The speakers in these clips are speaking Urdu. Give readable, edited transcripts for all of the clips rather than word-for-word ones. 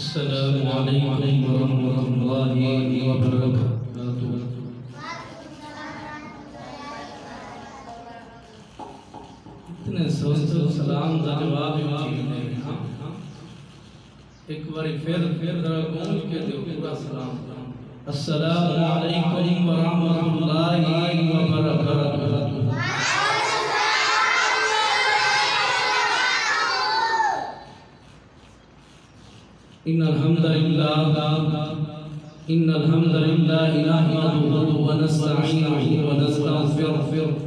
السلام علیکم ورحمۃ اللہ وبرکاتہ۔ اتنے سوچو سلام دا جواب چیز نہیں، ایک باری پھر ذرا گونج کے دو پورا سلام۔ السلام علیکم ورحمۃ اللہ وبرکاتہ۔ ان الحمد للہ نحمده ونستعینه ونستغفره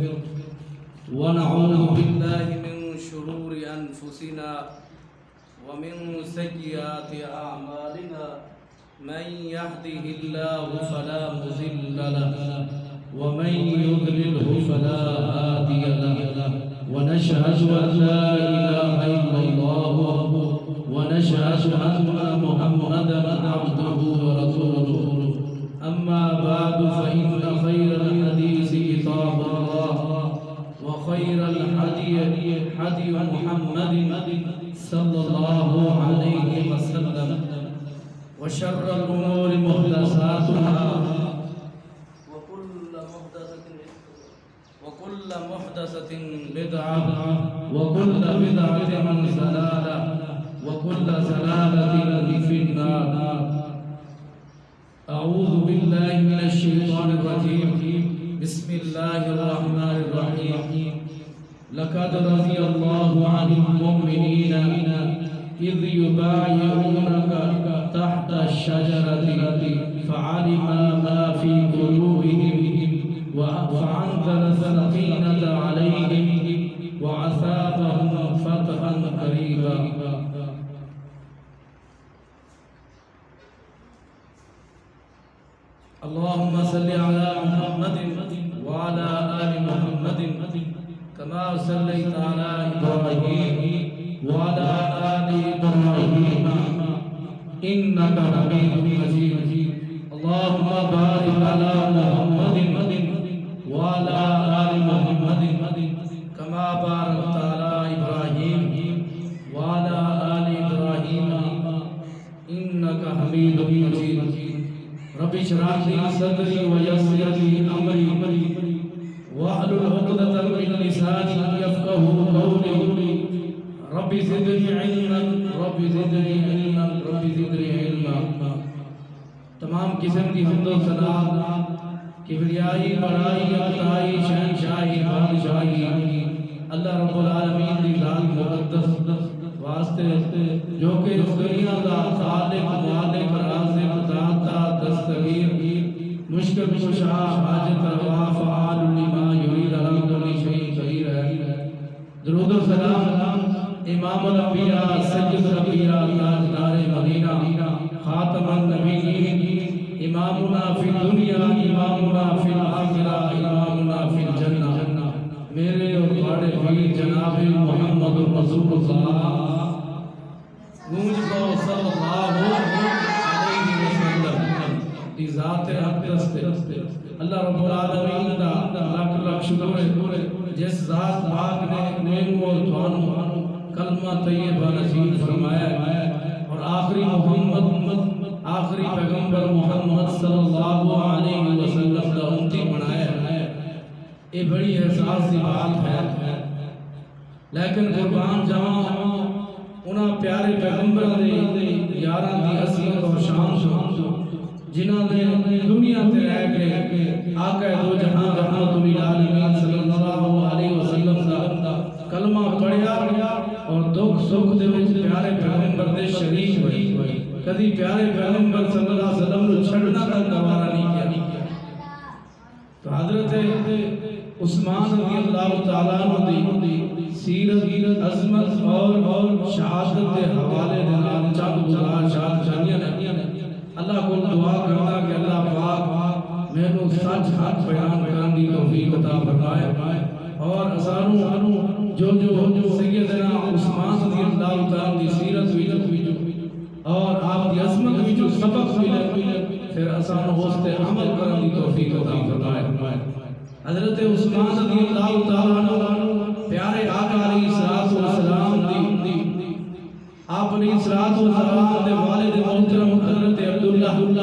ونعوذ باللہ من شرور انفسنا ومن سیئات اعمالنا من يهده الله فلا مضل له ومن يضلله فلا هادي له ونشهد ان لا اله الا الله ونشهد أن محمدا عبده ورسوله أما بعد فإن خير الحديث كتاب الله وخير الهدي هدي محمد صلى الله عليه وسلم وشر الأمور محدثاتها وكل محدثة بدعة وكل بدعة ضلالة وكل ضلالة في النار۔ أعوذ بالله من الشيطان الرجيم، بسم الله الرحمن الرحيم۔ لقد رضي الله عن المؤمنين إذ يبايعونك تحت الشجرة فعلم ما في قلوبهم فأنزل السكينة عليهم وأثابهم فتحا قريبا۔ اللهم صل على محمد وعلى آل محمد كما صليت على إبراهيم وعلى آل إبراهيم إنك حميد مجيد۔ اللهم بارك على محمد وعلى آل محمد كما باركت على إبراهيم وعلى آل إبراهيم إنك حميد مجيد۔ رب اشرح لي صدري ويسر لي امري واحلل عقدة من لساني يفقهوا قولي۔ رب زدني علما رب زدني علما رب زدني علما۔ تمام قسم کی حمد و ثنا کبریائی بڑائی عطائی شہنشاہی بادشاہی اللہ رب العالمین دی ذات مقدس واسطے جو کہ اس دنیا دا خالق مالک رازق داتا دستگیر مشکل کشا حاجت روا فعال لما یرید علی کل شیء قدیر ہے۔ درود و سلام امام الانبیاء سید الانبیاء تاجدار مدینہ خاتم النبیین امامنا فی الدنیا امامنا فی الآخرہ امامنا فی الجنہ میرے اور بڑے پیر جناب محمد رسول اللہ گونج کو صلی اللہ علیہ وسلم دی ذات اقدس تے اللہ رب العالمین دا لاکھ لاکھ شکر ہے جس ذات پاک نے مینوں اور تھانوں کلمہ طیبہ نصیب فرمایا ہے اور آخری آخری پیغمبر محمد صلی اللہ علیہ وسلم دا امتی بنایا ہے۔ یہ بڑی احساس کی بات ہے، لیکن قربان جہاں انہاں پیارے پیغمبر دے یاراں دی عظمت اور شان جنہاں نے دنیا تے رہ کے آقا دو جہاں رحمت للعالمین صلی اللہ علیہ وسلم دا کلمہ پڑھیا اور دکھ سکھ دے وچ پیارے پیغمبر دے شریک ہوئی، کدی پیارے پیغمبر صلی اللہ علیہ وسلم نو چھڑنا کا گوارا نہیں کیا۔ تو حضرت عثمان رضی اللہ تعالیٰ عنہ دی سیرت عظمت اور شہادت کے حوالے دے چند گزار شہادتیاں نے اللہ کو دعا کرنا کہ اللہ پاک مینوں سچ حق بیان کرنے دی توفیق عطا فرمائے اور اسانوں جو سیدنا عثمان رضی اللہ تعالیٰ دی سیرت اور آپ دی عظمت بھی جو سبق ملے پھر اسانوں اس تے عمل کرنے دی توفیق عطا فرمائے۔ حضرت عثمان رضی اللہ تعالیٰ عنہ پیارے آقا علیہ السلام دی آپ علیہ السلام دے والد محترم حضرت عبداللہ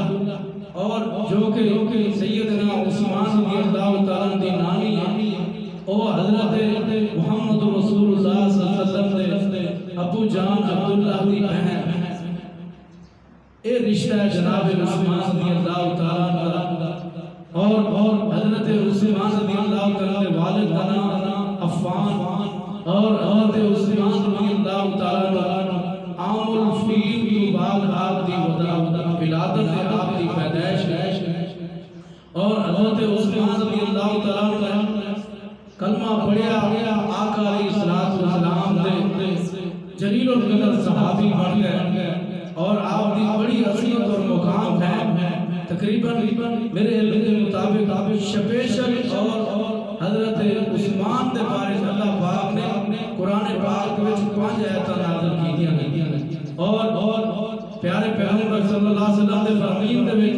اور جو کہ سیدنا عثمان رضی اللہ تعالیٰ دی نانی ہے او حضرت محمد رسول اللہ صلی اللہ علیہ وسلم دے ابو جان عبداللہ دی بہن اے رشتہ ہے جناب عثمان رضی اللہ تعالیٰ اور حضرت عثمان رضی اللہ تعالیٰ دے والد نام عفان اور حضرت عثمان رضی اللہ تعالیٰ عام الفیل کی بعد آپ دی ولادت ہے آپ دی پیدائش ہے اور حضرت عثمان رضی اللہ تعالیٰ کلمہ پڑھیا آقا علیہ السلام دے جلیل القدر صحابی بن گئے اور آپ دی بڑی عظمت اور مقام ہے تقریباً میرے علم کے مطابق شپیشل اور حضرت عثمان دے بارے اللہ پاک نے قرآن پاک وچ 5 آیتاں نازل کیتیاں اور پیارے پیغمبر صلی اللہ علیہ وسلم دے فرمین دے وچ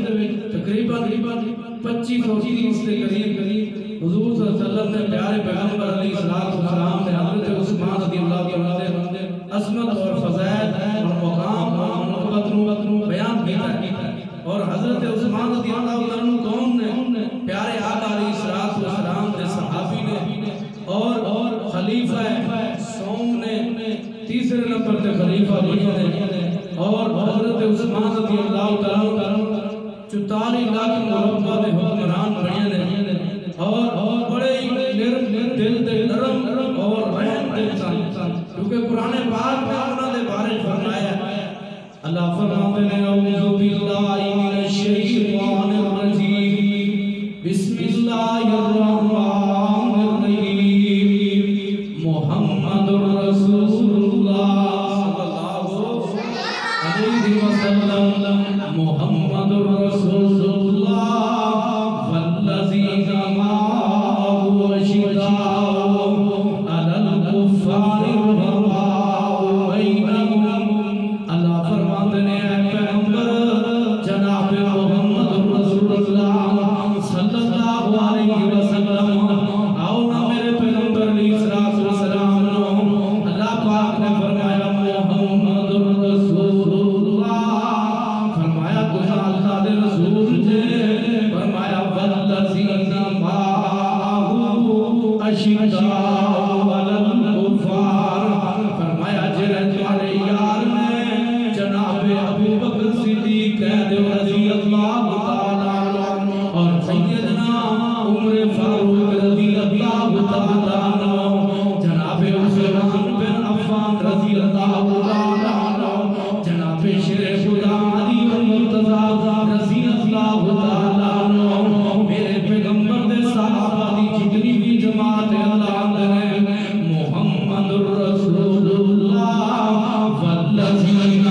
تقریباً 2530 کے قریب حضور صلی اللہ علیہ وسلم نے پیارے پیغمبر علیہ السلام نے حضرت عثمان رضی اللہ تعالیٰ نے عظمت اور فضائل اور مقام اور منقبت بیان کیا ہے اور حضرت عثمان رضی اللہ تعالیٰ کون نے پیارے آقا علیہ السلام دے صحابی نے اور خلیفہ سوم نے تیسرے نمبر تے خلیفہ بنے اور حضرت عثمان رضی اللہ تعالیٰ 44 لاکھ مربع دے حکمران بنے اور بڑے نرم دل دے نرم اور رحم دل سن کیونکہ قرآن پاک میں انہوں نے بارے فرمایا اللہ فرماتے ہیں اعوذ باللہ من الشیطان الرجیم بسم اللہ الرحمن الرحیم محمد رسول اللہ صلی اللہ علیہ وسلم محمد رسول اللہ والذین معه اشداء علی الکفار رحماء بینہم اللہ فرماتے ہیں پیغمبر جناب محمد رسول اللہ صلی اللہ علیہ وسلم آؤ نا میرے پیغمبر علیہ السلام اللہ پاک نے فرمایا محمد رسول اللہ فرمایا کچھ اللہ دے رسول جے فرمایا والذین معه اشداء علی الکفار فرمایا جرے تمہارے یار میں جناب ابو بکر صدیق رضی اللہ تعالیٰ اور سیدنا عمر فاروق رضی اللہ تعالیٰ جناب عثمان بن عفان رضی اللہ تعالیٰ جناب شیر خدا علی المرتضی رضی اللہ تعالیٰ میرے پیغمبر دے صحابہ دی جتنی بھی جماعت اللہ نے محمد رسول اللہ والذین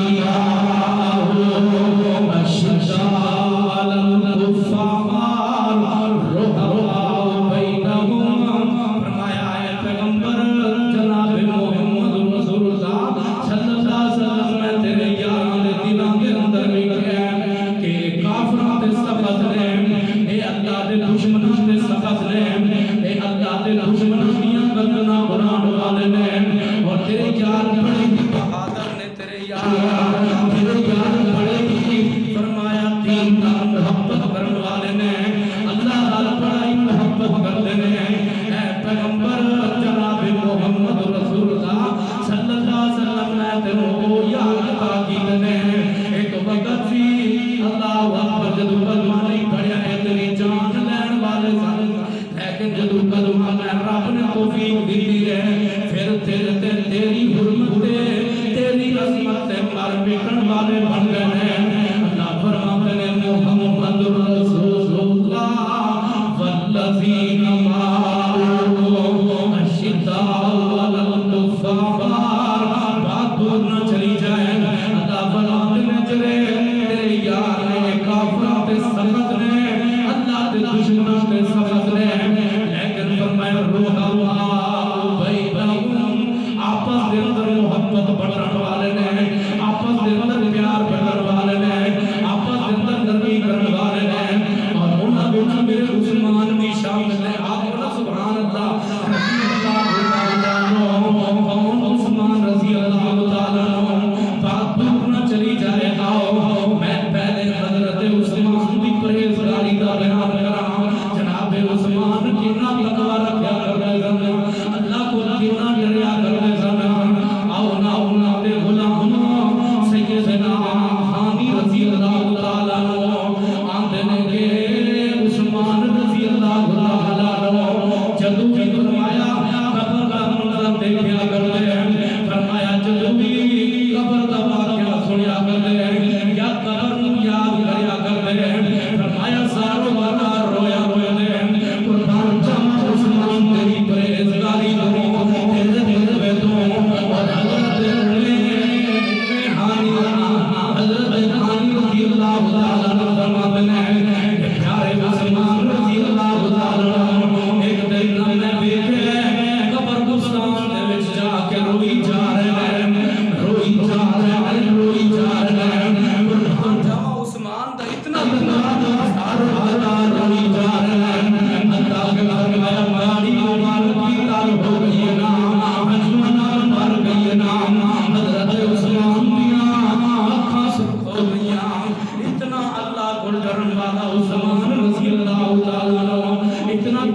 میرے عثمان بھی شامل ہے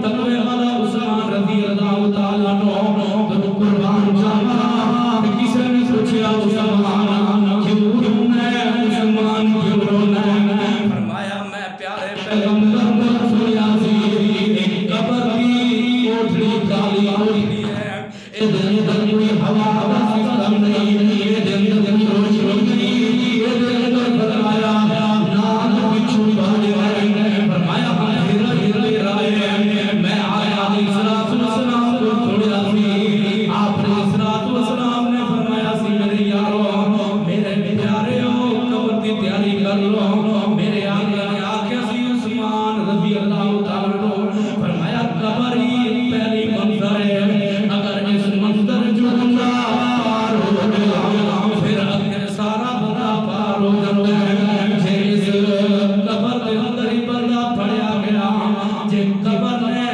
تقوی والا عثمان رضی اللہ تعالیٰ عنہ قربان جاوا کسی نے پوچھا عثمان کیوں رونا ہے عثمان کیوں رونا ہے فرمایا میں پیارے پیغمبر کو سنیا سی ایک قبر کی کوٹھڑی کالی ہوئی ہے ادھر کوئی ہوا سسٹم نہیں ادھر روشنی نہیں ادھر فرمایا نہ بچھو والے والے فرمایا ہر رائے میں آیا الصلوۃ والسلام کو چھوڑا سی آپ نے الصلوۃ والسلام نے فرمایا سی میرے یارو میرے پیارے ہو قبر کی تیاری کر لو میرے آقا نے آکھیا سی عثمان رضی اللہ تعالیٰ عنہ فرمایا قبر ہی پہلی منظر ہے اگر اس منظر جو بندہ پار ہو گیا پھر اگر سارا بندہ پار ہو جاتا ہے جس قبر کے اندر ہی بندہ پڑیا گیا جے قبر نے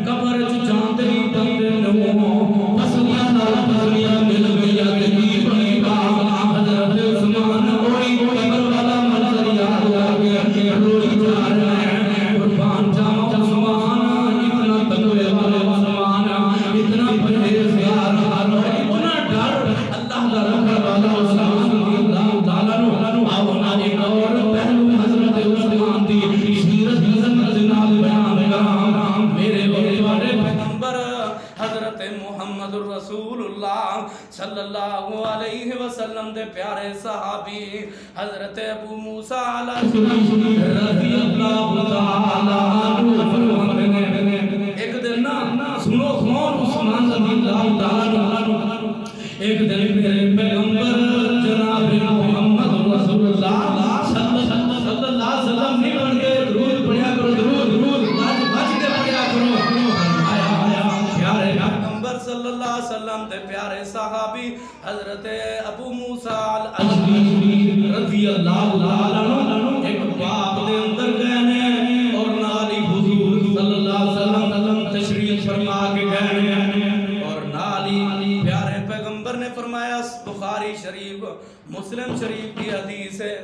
قبر جاندے ہی بندے نو پسلیاں نال پسلیاں مل گیا کی بڑی بات حضرت عثمان کوئی قبر والا منظر یاد آ گیا روئی جا رہے ہیں قربان جاؤ عثمان اتنا تقوی والے عثمان اتنا پرہیزگار اتنا ڈر اللہ کا رکھنے والا عثمان رضی اللہ تعالیٰ عنہ آونا ایک اور پہلو حضرت عثمان دی سیرت نال بیان کرا میرے والے پیغمبر حضرت محمد رسول اللہ صلی اللہ علیہ وسلم دے پیارے صحابی حضرت ابو موسیٰ الاشعری رضی اللہ تعالیٰ عنہ ایک دن سنو کون عثمان رضی اللہ تعالیٰ عنہ ایک دن میرے پیغمبر جناب محمد رسول اللہ صلی اللہ علیہ وسلم نہیں بن گئے درود پڑھیا کرو درود بچ کے پڑھیا کرو پیارے پیغمبر صلی اللہ علیہ وسلم دے پیارے صحابی حضرت ابو موسیٰ الاشعری رضی اللہ عنہ ایک باغ دے اندر گئے اور نالی حضور صلی اللہ علیہ وسلم تشریف فرما کے گئے اور نالی پیارے پیغمبر نے فرمایا بخاری شریف مسلم شریف کی حدیث ہے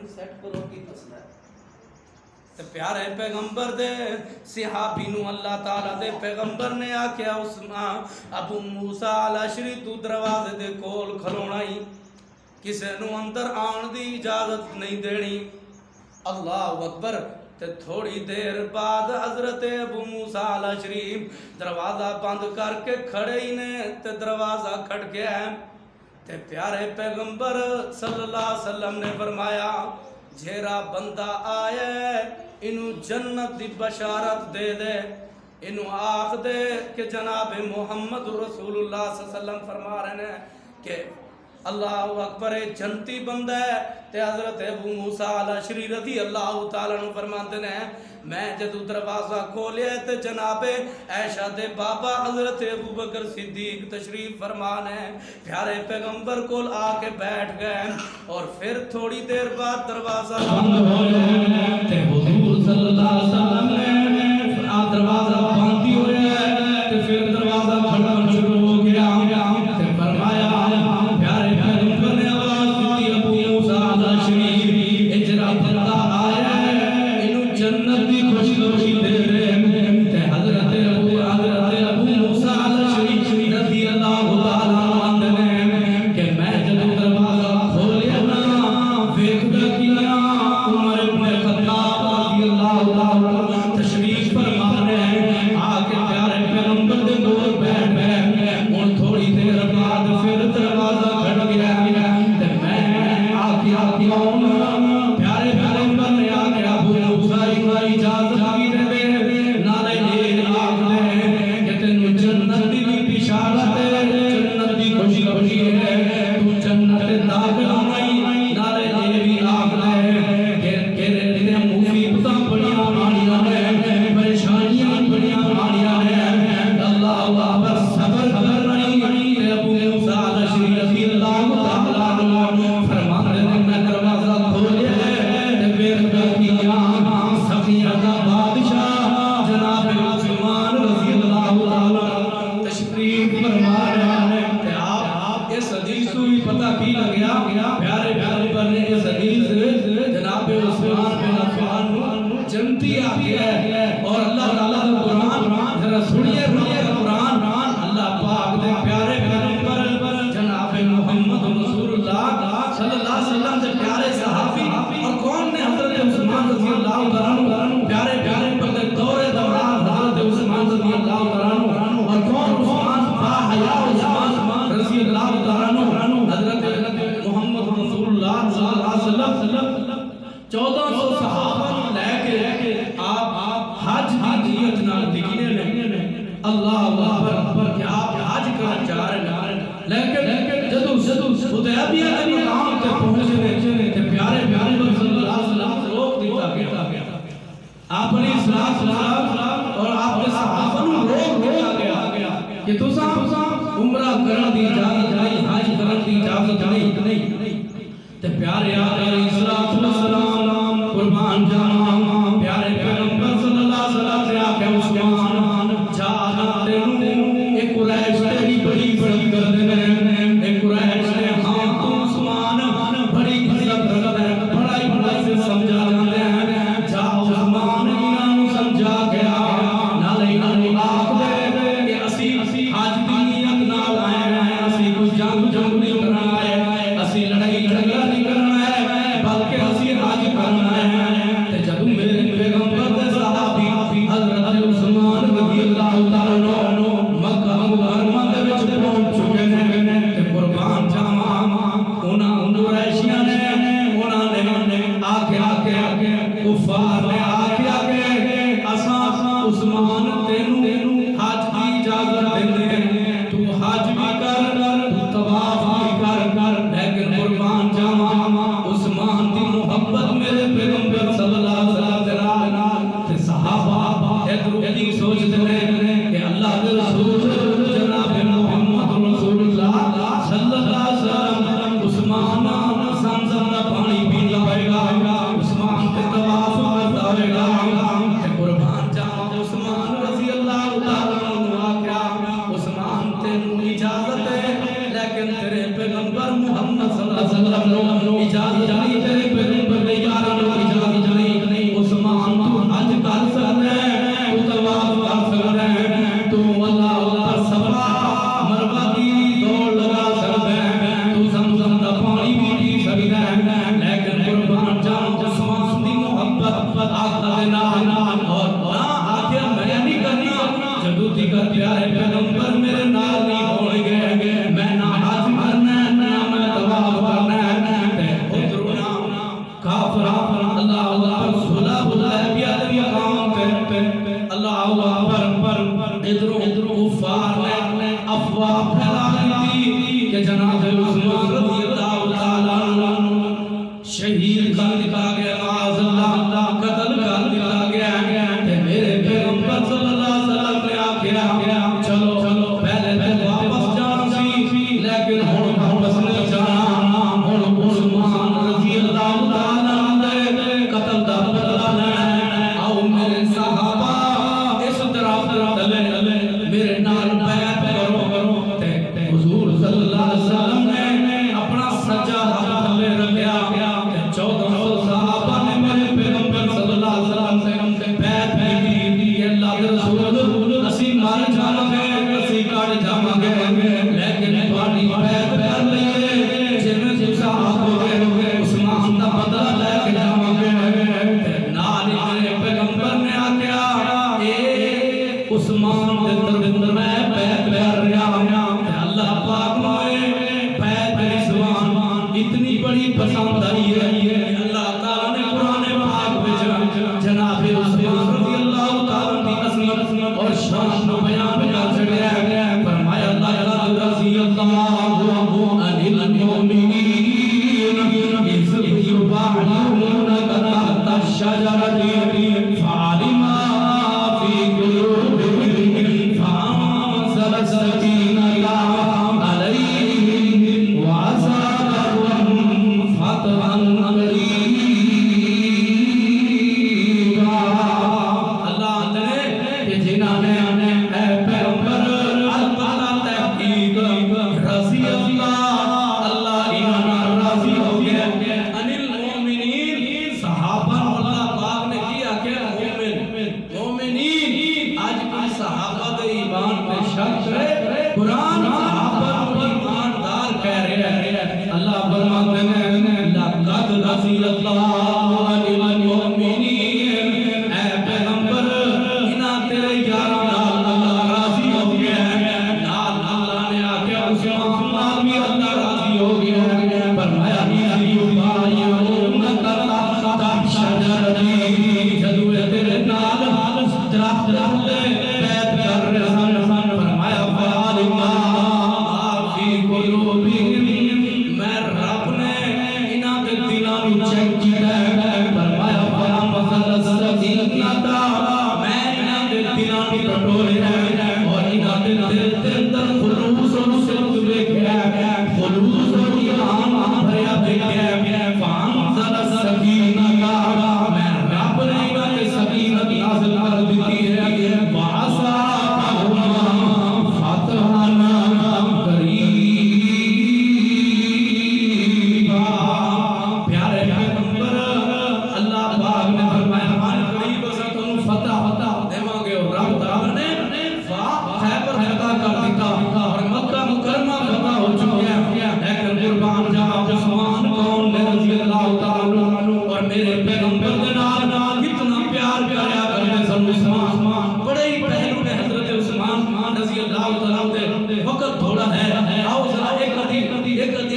سیٹ کرو کی مسئلہ ہے پیارے پیغمبر دے صحابی نو اللہ تعالیٰ دے پیغمبر نے آکھیا عثمان ابو موسیٰ الاشعری تو دروازے دے کول کھلونا ہی کسے نو اندر آن دی اجازت نہیں دینی اللہ اکبر تے تھوڑی دیر بعد حضرت ابو موسیٰ الاشعری دروازہ بند کر کے کھڑے ہی نے تے دروازہ کھٹ گیا ہے تے پیارے پیغمبر صلی اللہ علیہ وسلم نے فرمایا جھیرا بندہ آیا ہے انہوں جنت دی بشارت دے دے انہوں آخ دے کہ جناب محمد رسول اللہ صلی اللہ علیہ وسلم فرما رہے ہیں کہ اللہ اکبر جنتی بندہ ہے تے حضرت ابو موسیٰ الاشعری رضی اللہ تعالیٰ عنہ فرماتے ہیں میں جدو دروازہ کھولے تے جناب عائشہ دے بابا حضرت ابو بکر صدیق تشریف فرمان ہے پیارے پیغمبر کول آ کے بیٹھ گئے اور پھر تھوڑی دیر بعد دروازہ بند ہو گیا تے حضور صلی اللہ علیہ وسلم نے دروازہ بند ہی ہویا ہے تے پھر دروازہ کھڑکنا شروع ہو گیا تے فرمایا پیارے پیغمبر نے آواز دی ابو موسیٰ الاشعری اجرا بندہ آیا ہے انہوں جنت دی خوشی دے رہے تے حضرت ابو موسیٰ الاشعری رضی اللہ تعالیٰ عنہ نے کہ میں جب دروازہ کھولیا نا ویکھ کیا عمر بن خطاب رضی اللہ تعالیٰ عنہ تشریف اجازت دینے نے اللہ اکبر کہ آپ حج کرن جا رہے ہیں لیکن جدو حدیبیہ کے مقام تے پہنچے تے پیارے نبی صلی اللہ علیہ وسلم روک دیتا گیا آپ علیہ السلام اور آپ کے صحابہ نوں روک دیا گیا کہ تساں عمرہ کرن دی اجازت نہیں حج کرن دی اجازت نہیں تے پیارے آقا علیہ السلام قربان جاواں پیارے پیغمبر صلی اللہ علیہ وسلم نے آکھیا عثمان جا تینوں ایک قریش تیری بڑی گردن ہے ایک قریش نے ہاں تو عثمان بڑی عزت کردا ہے بڑا سے سمجھا جاندے ہیں جا عثمان انہاں نوں سمجھا گیا نالے آکھ دے کہ اسی حج دی نیت نال آئے ہیں اسی کوئی جنگ نہیں کرنا ہے اسی لڑائی نہیں کرنا ہے بلکہ اسی حج کرنا ہے تے جب میرے پیغمبر دے صحابی حضرت عثمان رضی اللہ تعالی عنہ مکہ مکرمہ دے وچ پہنچ چکے نے تے قربان جاواں انہاں قریشیاں نے انہاں نے آکھیا کفار نے آکھیا کہ اساں عثمان تینوں حج کی اجازت دیندے ہیں تو حج بھی کر تو طواف بھی کر لیکن قربان جاواں عثمان دی محبت میرے پیغمبر صلی اللہ علیہ وسلم تے صحابہ ادھر سوچتے ہیں کہ اللہ کے رسول جناب محمد رسول اللہ صلی اللہ علیہ وسلم عثمان زمزم کا پانی پیتا ہوئے گا عثمان کے طواف کرتا ہوئے گا تے قربان جاواں عثمان رضی اللہ تعالی عنہ آکھیا عثمان تینوں اجازت ہے لیکن تیرے پیغمبر محمد صلی اللہ علیہ وسلم نو اجازت نہیں تیرے پیغمبر نے یاراں نو اجازت نہیں عثمان تو حج کر سکدا ہے تو طواف کر سکدا ہے تو اللہ پر صفا مروہ کی دوڑ لگا سکدا ہے تو زمزم کا پانی بھی پی سکدا ہے لیکن قربان جاواں عثمان دی محبت آقا دے نال اور نہ آکھیا میں نہیں کرنا جدوں تک پیارے پیغمبر میرے نال نہیں ہون گے میں نہ حج کرنا ہے نہ میں طواف کرنا ہے تے ادھرنا کافر اللہ پر صلح حدیبیہ دے مقام تے اللہ اکبر ادھر کفار نے افواہ پھیلا دی کہ جناب عثمان رضی اللہ تعالی عنہ شہید کر دیا گیا معاذ اللہ قتل کر دیا گیا تے میرے پیغمبر صلی اللہ علیہ وسلم نے آکھیا چلو پہلے واپس جانا سی لیکن ہن واپس نہیں جانا ہن عثمان رضی اللہ تعالی عنہ دے قتل دا بدلہ لینا ہے آؤ میرے صحابہ اس طرف چلے میرے نال بیعت کرو تے حضور صلی اللہ علیہ وسلم نے اپنا سجا ہاتھ تھلے رکھیا 1400 صحابہ نے میرے پیغمبر صلی اللہ علیہ وسلم سے بیعت کی کہ اللہ کے رسول اسی مار جاواں گے اسی کٹ جاواں گے لیکن تہاڈی بیعت کر لئیے جویں تساں آکھوگے عثمان دا بدلہ لے کے جاواں گے نال میرے پیغمبر نے آکھیا اے عثمان دے طرف میں بیعت کر رہا ہوں اللہ پاک نے بیعت رضوان اتنی بڑی پسند آئی ہے اللہ تعالی نے قرآن پاک میں جناب عثمان رضی اللہ تعالی کی عظمت اور شان کو بیان کر چھڑیا ہے فرمایا اللہ رضی اللہ عن المؤمنین اذ یبايعونک تحت الشجرۃ فعلم ما فی قلوبہم فانزل السکینۃ علیہم وأصابهم فتحا قریبا اللہ نے کہ جنہاں نے اے پیغمبر البتہ تحقیق رضی اللہ انہاں راضی ہو گیا ان المؤمنین صحابہ اللہ پاک نے کیا کہ مومنین آج کی صحابہ دے ایمان پہ شک ہے قرآن صحابہ کو ایماندار کہہ رہے ہیں اللہ فرماتے ہیں لقد رضی اللہ عن المؤمنین اے پیغمبر انہاں تیرے یاراں نال اللہ راضی ہو گیا ہے نال اللہ نے آکھیا عثمان نال بھی اللہ راضی ہو گیا ہے فرمایا یبايعونک تحت الشجرۃ جدوں تیرے نال درخت رو رہا ہے اور انہاں دے دل دے اندر خلوص اور صدق ویکھیا ہے خلوص اور ایمان بھریا ویکھیا فانزل السکینہ میں رب نے انہاں تے سکینت نازل کر دتی ہے وَعَصَابَهُمَا فَتْحًا قَرِیبًا پیارے پیغمبر اللہ پاک نے فرمایا ہمارے قریب سے تم فتح دیواں گے اور رب تعالی نے خیبر فتح کر دیتا اور مکہ مکرمہ فتح ہو چکا ہے لیکن قربان جاؤ عثمان کون نے رضی اللہ تعالی عنہ اور میرے پیغمبر کے نال کتنا پیار کریا کرتے سن عثمان بڑے ہی پہلو میں حضرت عثمان رضی اللہ تعالی عنہ وقت تھوڑا ہے آؤ ذرا ایک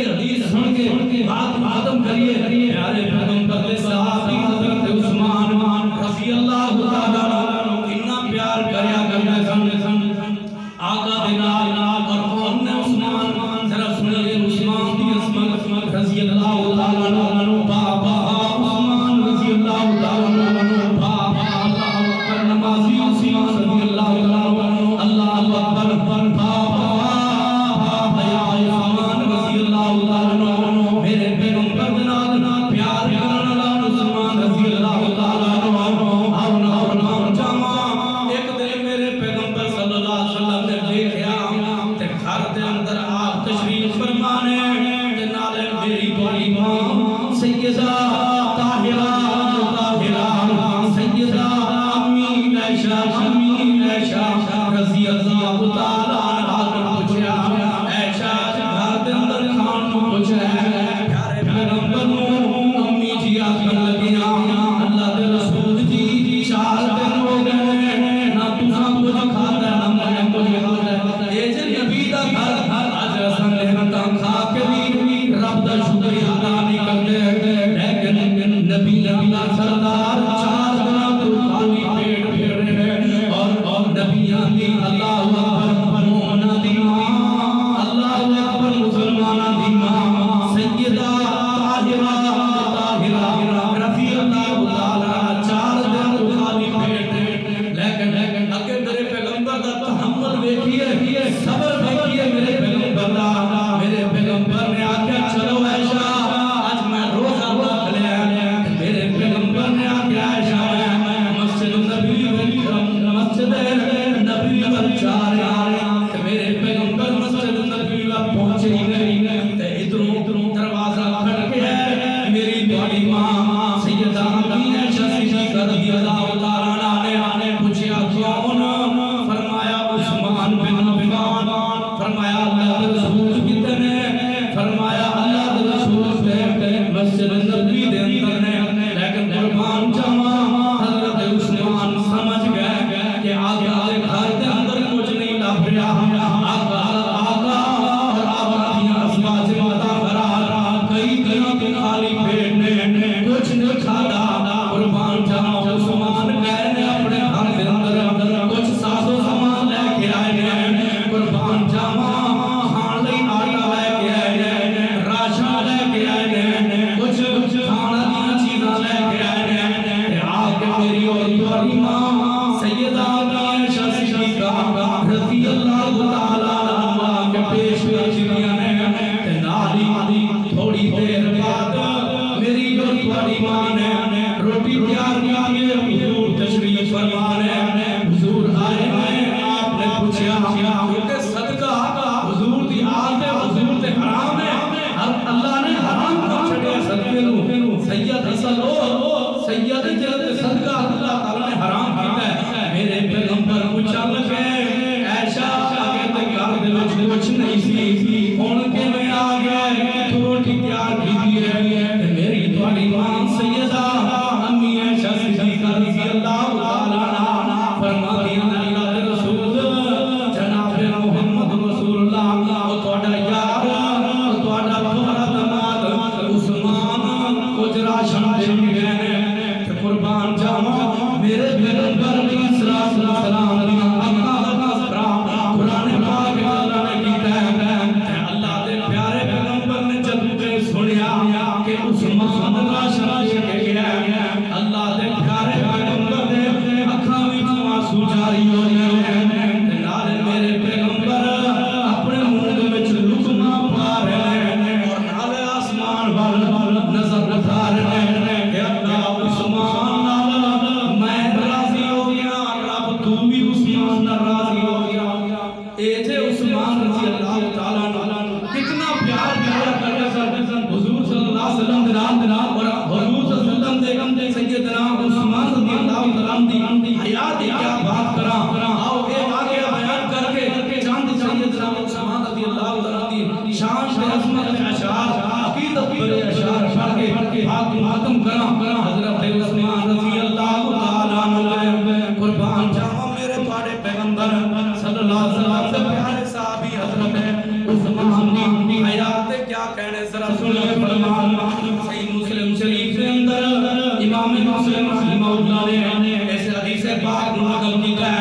حدیث سن کے بات ختم کریے پیارے پیغمبر کے صحابی حضرت عثمان رضی اللہ تعالی عنہ کتنا پیار کریا کرتے سن آقا دے نال اور کون نے عثمان ذرا سنیے عثمان دی عظمت رضی اللہ تعالی عنہ بابا عثمان رضی اللہ تعالی عنہ بابا اللہ اکبر نمازی عثمان رضی اللہ تعالی عنہ اللہ اکبر بابا یا عثمان رضی اللہ تعالی عنہ میرے پیغمبر دے نال پیار کرن والا عثمان رضی اللہ تعالی عنہ اور جاما ایک دن میرے پیغمبر صلی اللہ علیہ وسلم نے دیکھا تے گھر دے اندر آپ تشریف فرمانے تے نال میری بڑی ماں سیدہ طاہرہ سیدہ امی عائشہ رضی اللہ تعالی عنہا کو پوچھا عائشہ گھر دے اندر کھان کو پوچھا پیارے پیغمبر نو امی جی آکھن لگیاں اللہ دے رسول جی 4 دن ہو گئے نہ تساں کچھ کھادا نہ میں کچھ کھادا اے جے نبی دا گھر اج اساں نعمتاں کھا کے بھی رب دا شکر ادا نہیں کرتے لیکن نبی دا سردار 4 دن تو خالی پیٹ پھر رہے اور نبیاں دی اللہ اکبر مومناں دی ماں اللہ اکبر مسلماناں دی ماں سیدہ طاہرہ رضی اللہ تعالی 4 دن تو خالی پیٹ لیکن اگے میرے پیغمبر دا تحمل ویکھیے صبر ویکھیے میرے پیغمبر دا میرے پیغمبر نے آکھیا چلو عائشہ آج میں روزہ رکھ لیا میرے پیغمبر نے آکھیا عائشہ میں مسجد نبی پر جا رہا میرے پیغمبر مسجد نبی پر پہنچے ہی نہیں تے ادھروں دروازہ کھڑ کے میری بڑی ماں سیدہ امی عائشہ رضی اللہ تعالی عنہا نے پوچھا کون فرمایا عثمان بن عفان فرمایا اللہ کے رسول کتنے فرمایا اللہ کے رسول سے مسجد نبی دے اندر نے لیکن قربان جاواں حضرت عثمان سمجھ گئے کہ آگے گھر دے اندر کچھ نہیں لب رہا آقا اور آقا دیا ازواج مطہرات کئی کے خالی پیٹ نے کچھ نہیں کھادا قربان جاواں عثمان گئے نے اپنے گھر دے اندر کچھ ساز و سامان لے کے آئے قربان جاواں کھان لئی آٹا لے کے آئے راشن لے کے آئے کچھ کھانا دیا چیزاں لے کے آئے آگے میری اور تمہاری ماں سیدہ عائشہ صدیقہ رضی اللہ تعالی عنہا کے پیش دیا نے نالی تھوڑی دیر بعد میری اور تمہاری ماں نے روٹی تیار کی حضور تشریف فرمانے حضور آئے آپ نے پوچھا کیونکہ صدقہ حضور دی آل ہے حضور تے حرام ہے اللہ نے حرام کر چھڑیا صدقے نو سید اصل سید جلد صدقہ اللہ تعالی نے حرام کیتا ہے میرے پیغمبر پوچھا لگے عائشہ آگے تک گھر دے وچ کچھ نہیں سی ہن کیویں آ گئے تو روٹی تیار کی ہے میری تہاڈی ماں سیدہ امی عائشہ صدیقہ رضی اللہ تعالی عنہا فرماتی ہیں اللہ کے رسول جناب علیہ وسلم اور حضور صلی اللہ علیہ وسلم دے سیدنا عثمان رضی اللہ عنہ دی حیات کیا بات کراں آؤ ایک واقعہ بیان کر کے چاند سیدنا عثمان رضی اللہ عنہ دی شان سے عظمت میں اشعار عقیدت پر اشعار پڑھ کے ختم کراں حضرت عثمان رضی اللہ تعالی عنہ قربان جاواں میرے پیارے پیغمبر صلی اللہ علیہ وسلم سے پیارے صحابی حضرت عثمان دی حیات کیا کہنے ذرا سنیں فرمان صحیح مسلم شریف کے اندر امام مسلم رحمہ اللہ نے ایسے حدیث پاک نقل کی ہے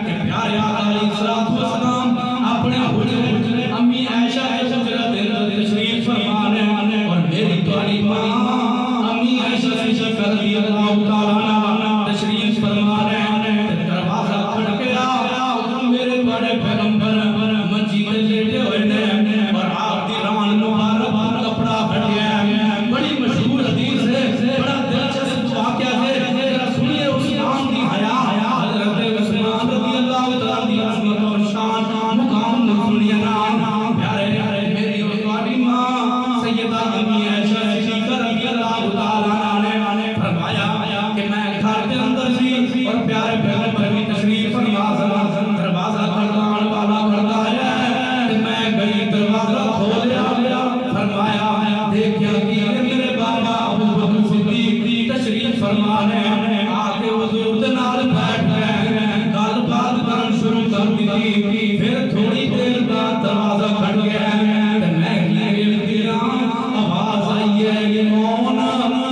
کہ پیارے آقا علیہ السلام اپنے حجرے امی عائشہ حجرت تشریف فرما رہے اور میری پیاری ماں امی عائشہ رضی اللہ تعالی عنہا تشریف فرما رہے ہیں دروازہ کھڑکیا میرے بڑے پیغمبر منجی میں لیٹے ہوئے نے اور آپ دی ران مبارک کپڑا پھٹیا بڑی مشہور حدیث ہے بڑا دلچسپ واقعہ ہے ذرا سنیے عثمان کی حیا حضرت عثمان رضی اللہ تعالی کی عظمت اور شان مقام نہ سنیے نا پیارے میری پیاری ماں سیدہ امی عائشہ رضی اللہ تعالی عنہا نے فرمایا کہ میں گھر کے اندر سی اور پیارے پیغمبر کی تشریف دروازہ کھڑکان والا کھڑا ہے کہ میں گئی دروازہ کھولیا فرمایا دیکھیا کہ میرے بابا ابو بکر صدیق تشریف فرما رہے آگے حضور دے نال بیٹھ گئے گل بات کرن شروع کر دی پھر تھوڑی دیر بعد دروازہ کھڑ گیا میں یہ آواز آئی ہے یہ کون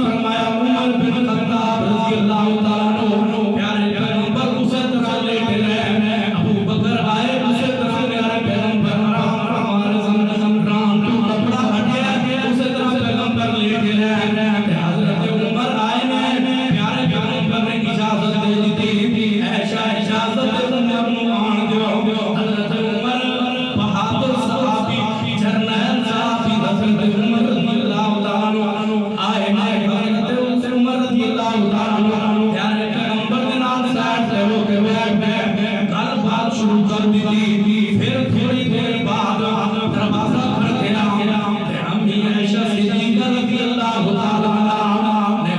فرمایا عمر بن خطاب رضی اللہ تعالی عنہ پیارے پیغمبر اسے طرح لیٹے رہے ابو بکر آئے اسے طرح پیارے پیغمبر ہمارے زمران تو کپڑا ہٹیا اسے طرح پیغمبر لیٹے رہے حضرت عمر آئے پیارے پیغمبر نے اجازت دے دی عائشہ اجازت دے میں آن دیو حضرت عمر بہادر صحابی جرنیل صحابی حضرت عمر رضی اللہ تعالی عنہ آئے حضرت عمر رضی اللہ تعالی عنہ پیارے پیغمبر کے نال ساتھ ہو کے گل بات شروع کر دی پھر تھوڑی دیر بعد دروازہ کھڑکیا امی عائشہ صدیقہ رضی اللہ تعالی عنہا نے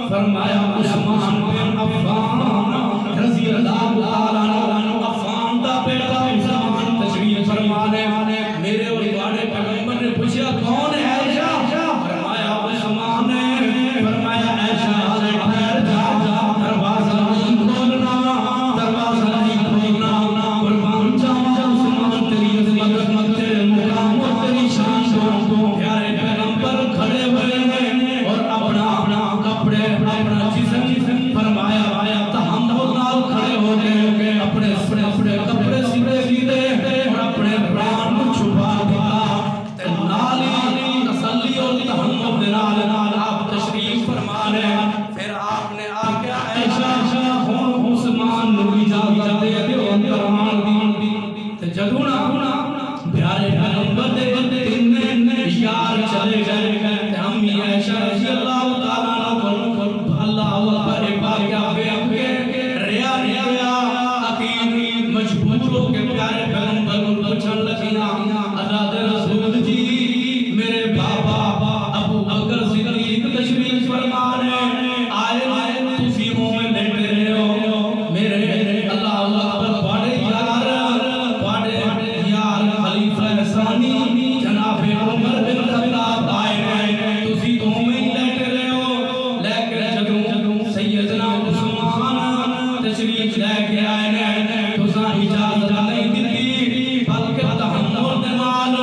فرمایا عثمان بن عفان رضی اللہ تعالی عنہ عفان دا بیٹا عثمان تشریف فرما رہے میرے اور بڑے پیغمبر نے پوچھا کون ہے عائشہ فرمایا عثمان نے فرمایا عائشہ ٹھہر جا دروازہ نہیں کھولنا قربان جاواں عثمان تیری عظمت تیرے مقام اور تیری شان کو پیارے پیغمبر کھڑے ہوئے ہیں اور اپنا کپڑے اپنا جسم فرمایا تحمل نال کھڑے ہو گئے اپنے کپڑے سیدھے اور اپنے پران کو چھپا دیا نالی تسلی اور تحمل نال آپ تشریف فرما رہے پھر آپ نے آگے عائشہ عثمان نو اجازت دے دیو اندر دی جدونا پیارے پیغمبر دے تین یار چلے گئے امی عائشہ رضی اللہ تعالی عنہ اللہ اکبر واقعہ ریا عقید مجبور ہو کے پیارے پیغمبر کو پوچھن لگیاں حضرت رسول جی میرے بابا ابو بکر صدیق تشریف فرما رہے آئے تسی منہ میں لیٹے رہے ہو میرے اللہ اکبر بڑے یار خلیفہ ثانی جناب عمر بن خطاب آئے تسی منہ میں لیٹے رہے ہو لیکن جدوں سیدنا عثمان تشریف لے کے آئے تساں اجازت نہیں دیتی بلکہ تحمل دے نال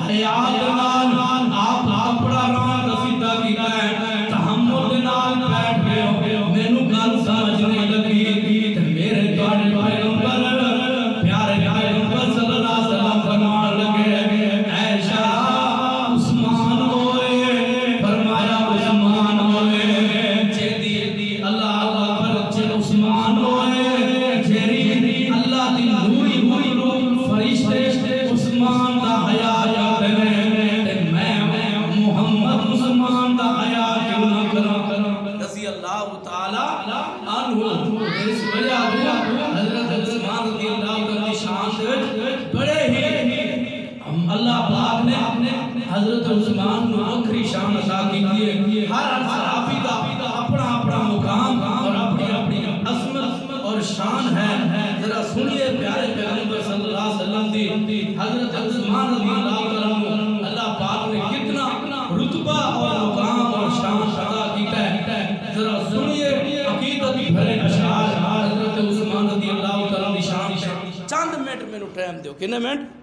حیات نال آپ اپنا ران رسیدہ کیتا ہے تحمل دے نال بیٹھ گئے مینوں گل سمجھ نہیں لگی میرے پیارے پیغمبر پیارے پیغمبر صلی اللہ علیہ وسلم فرمان لگے عائشہ عثمان ہوئے فرمایا عثمان ہوئے جیدی اللہ اکبر جے عثمان ہوئے جیری اللہ دی نوری فرشتے عثمان دا حیا یاد ہے میں محمد عثمان دا حیا کیوں نہ کروں رضی اللہ تعالی عنہ اس وجہ حضرت حضرت عثمان نے وکری شان عطا کی ہے. ہر صحابی دا اپنا اپنا مقام اور اپنی اپنی عظمت اور شان ہے. ذرا سنیے پیارے پیغمبر صلی اللہ علیہ وسلم دی حضرت عثمان رضی اللہ عنہ اللہ پاک نے کتنا رتبہ اور مقام اور شان عطا کیتا ہے. ذرا سنیے عقیدت بھرے اشعار حضرت عثمان رضی اللہ عنہ دی شان. چند منٹ میں ٹائم دیو. کتنے منٹ؟